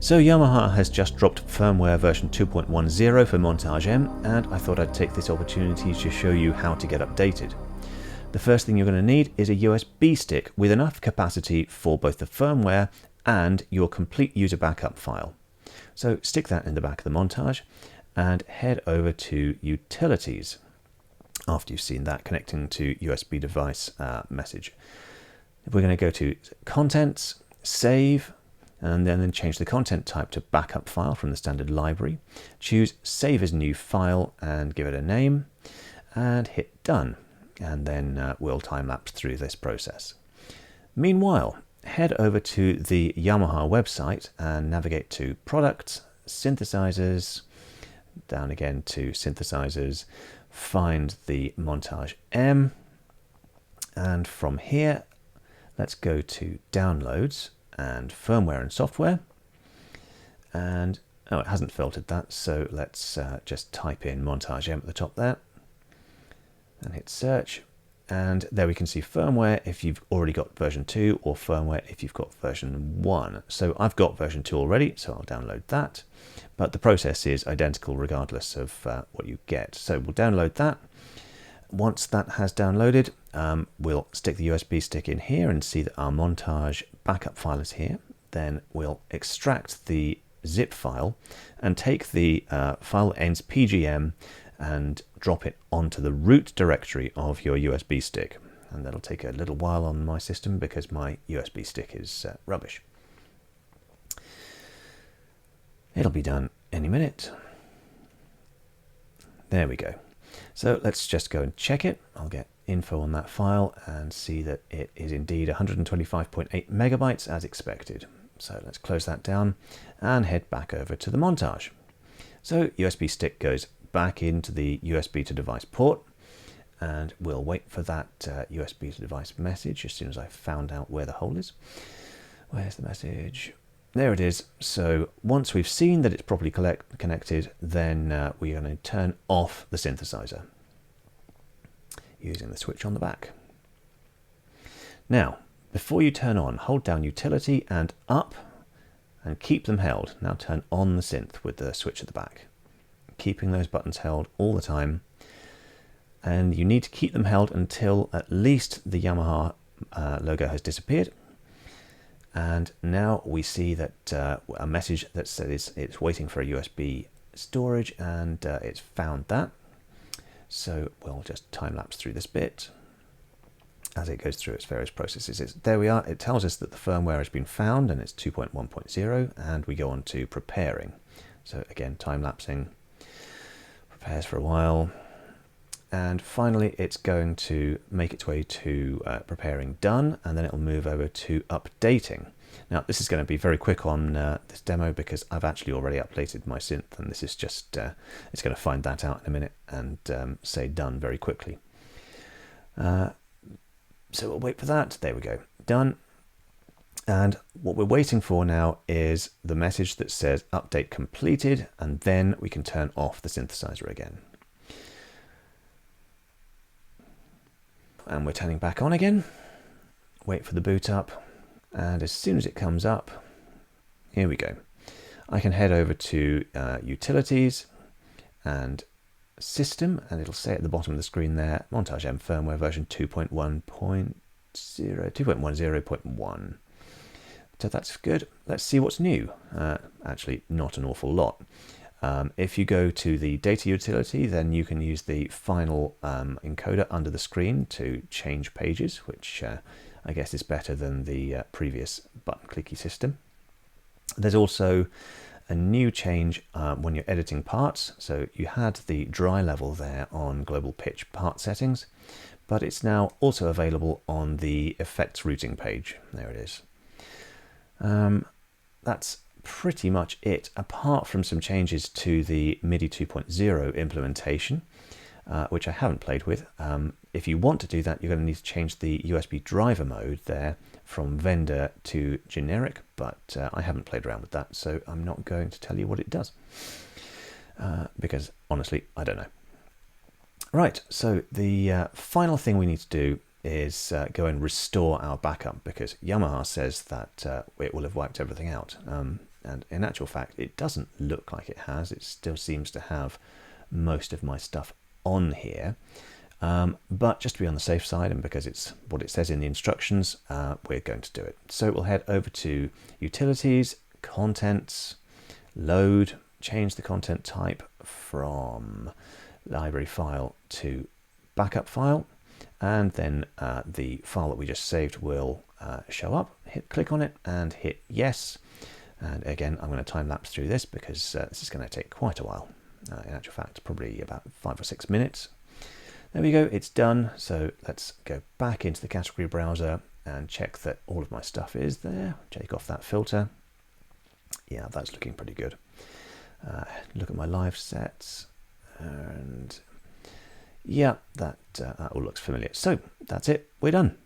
So Yamaha has just dropped firmware version 2.10 for Montage M, and I thought I'd take this opportunity to show you how to get updated. The first thing you're going to need is a USB stick with enough capacity for both the firmware and your complete user backup file. So stick that in the back of the Montage and head over to Utilities after you've seen that connecting to USB device message. We're going to go to Contents, Save, and then change the content type to backup file from the standard library. Choose Save as New File and give it a name and hit Done. And then we'll time-lapse through this process. Meanwhile, head over to the Yamaha website and navigate to Products, Synthesizers, down again to Synthesizers, find the Montage M, and from here, let's go to Downloads and Firmware and Software. And, oh, it hasn't filtered that, so let's just type in Montage M at the top there and hit search. And there we can see firmware if you've already got version 2 or firmware if you've got version 1. So I've got version 2 already, so I'll download that. But the process is identical regardless of what you get. So we'll download that. Once that has downloaded, we'll stick the USB stick in here and see that our Montage backup file is here. Then we'll extract the zip file and take the file that ends PGM and drop it onto the root directory of your USB stick. And that'll take a little while on my system because my USB stick is rubbish. It'll be done any minute. There we go. So let's just go and check it. I'll get info on that file and see that it is indeed 125.8 megabytes as expected. So let's close that down and head back over to the Montage. So USB stick goes back into the USB to device port, and we'll wait for that USB to device message as soon as I've found out where the hole is. Where's the message? There it is. So once we've seen that it's properly connected, then we're going to turn off the synthesizer using the switch on the back. Now, before you turn on, hold down Utility and up and keep them held. Now turn on the synth with the switch at the back. Keeping those buttons held all the time, and you need to keep them held until at least the Yamaha logo has disappeared. And now we see that a message that says it's waiting for a USB storage, and it's found that. So we'll just time-lapse through this bit as it goes through its various processes. There we are. It tells us that the firmware has been found and it's 2.1.0, and we go on to preparing. So again, time-lapsing. Prepares for a while, and finally it's going to make its way to preparing done, and then it'll move over to updating. Now this is going to be very quick on this demo because I've actually already updated my synth, and this is just it's going to find that out in a minute and say done very quickly. So we'll wait for that. There we go, done. And what we're waiting for now is the message that says update completed, and then we can turn off the synthesizer again. And we're turning back on again. Wait for the boot up, and as soon as it comes up, here we go. I can head over to Utilities and System, and it'll say at the bottom of the screen there, Montage M firmware version 2.10.1. So that's good. Let's see what's new. Actually, not an awful lot. If you go to the data utility, then you can use the final encoder under the screen to change pages, which I guess is better than the previous button clicky system. There's also a new change when you're editing parts. So you had the dry level there on global pitch part settings, but it's now also available on the effects routing page. There it is. That's pretty much it, apart from some changes to the MIDI 2.0 implementation, which I haven't played with. If you want to do that, you're going to need to change the USB driver mode there from vendor to generic, but I haven't played around with that, so I'm not going to tell you what it does, because honestly, I don't know. Right, so the final thing we need to do is go and restore our backup, because Yamaha says that it will have wiped everything out. And in actual fact, it doesn't look like it has. It still seems to have most of my stuff on here. But just to be on the safe side, and because it's what it says in the instructions, we're going to do it. So we'll head over to Utilities, Contents, Load, change the content type from library file to backup file, and then the file that we just saved will show up. Click on it and hit yes. And again, I'm going to time lapse through this because this is going to take quite a while. In actual fact, probably about 5 or 6 minutes. There we go, it's done. So let's go back into the category browser and check that all of my stuff is there. Take off that filter. Yeah, that's looking pretty good. Look at my live sets, and yeah, that all looks familiar. So that's it, we're done.